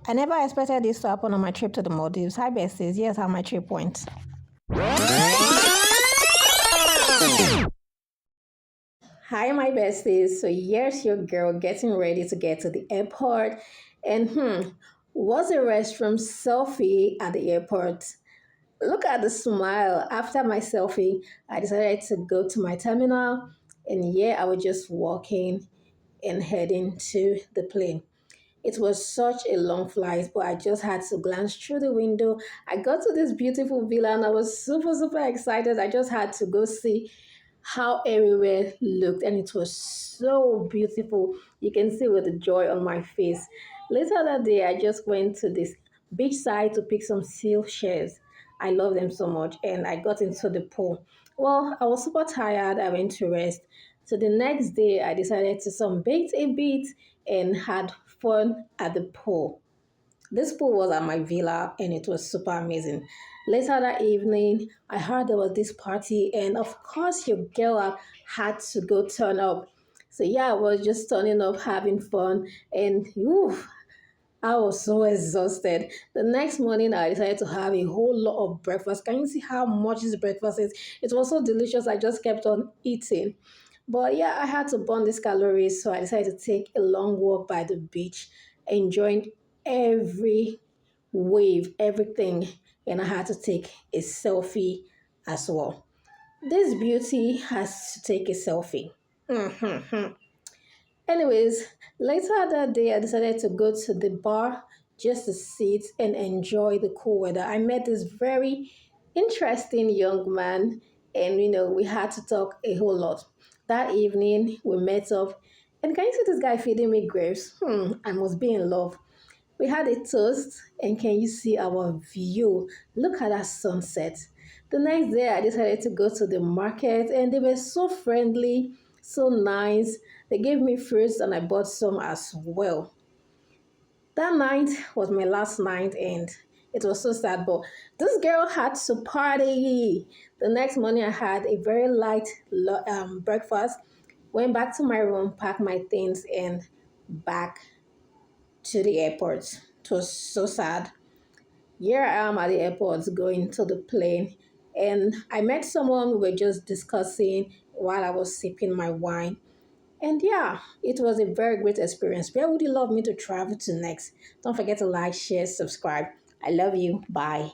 I never expected this to happen on my trip to the Maldives. Hi, besties. Here's how my trip went. Hi, my besties. So, here's your girl getting ready to get to the airport. And, was a restroom selfie at the airport. Look at the smile. After my selfie, I decided to go to my terminal. And yeah, I was just walking and heading to the plane. It was such a long flight, but I just had to glance through the window. I got to this beautiful villa and I was super, super excited. I just had to go see how everywhere looked, and it was so beautiful. You can see with the joy on my face. Later that day, I just went to this beach side to pick some seal shells. I love them so much, and I got into the pool. Well, I was super tired. I went to rest. So the next day, I decided to sunbathe a bit and had fun at the pool. This pool was at my villa and it was super amazing. Later that evening, I heard there was this party, and of course, your girl had to go turn up. So, yeah, I was just turning up, having fun, and I was so exhausted. The next morning, I decided to have a whole lot of breakfast. Can you see how much this breakfast is? It was so delicious. I just kept on eating. But yeah, I had to burn these calories, so I decided to take a long walk by the beach, enjoying every wave, everything, and I had to take a selfie as well. This beauty has to take a selfie. Anyways, later that day, I decided to go to the bar just to sit and enjoy the cool weather. I met this very interesting young man, and we had to talk a whole lot. That evening, we met up, and can you see this guy feeding me grapes? I must be in love. We had a toast, and can you see our view? Look at that sunset. The next day, I decided to go to the market, and they were so friendly, so nice. They gave me fruits, and I bought some as well. That night was my last night, and it was so sad, but this girl had to party. The next morning, I had a very light breakfast, went back to my room, packed my things, and back to the airport. It was so sad. Here I am at the airport going to the plane, and I met someone. We were just discussing while I was sipping my wine. And yeah, it was a very great experience. Where would you love me to travel to next? Don't forget to like, share, subscribe. I love you. Bye.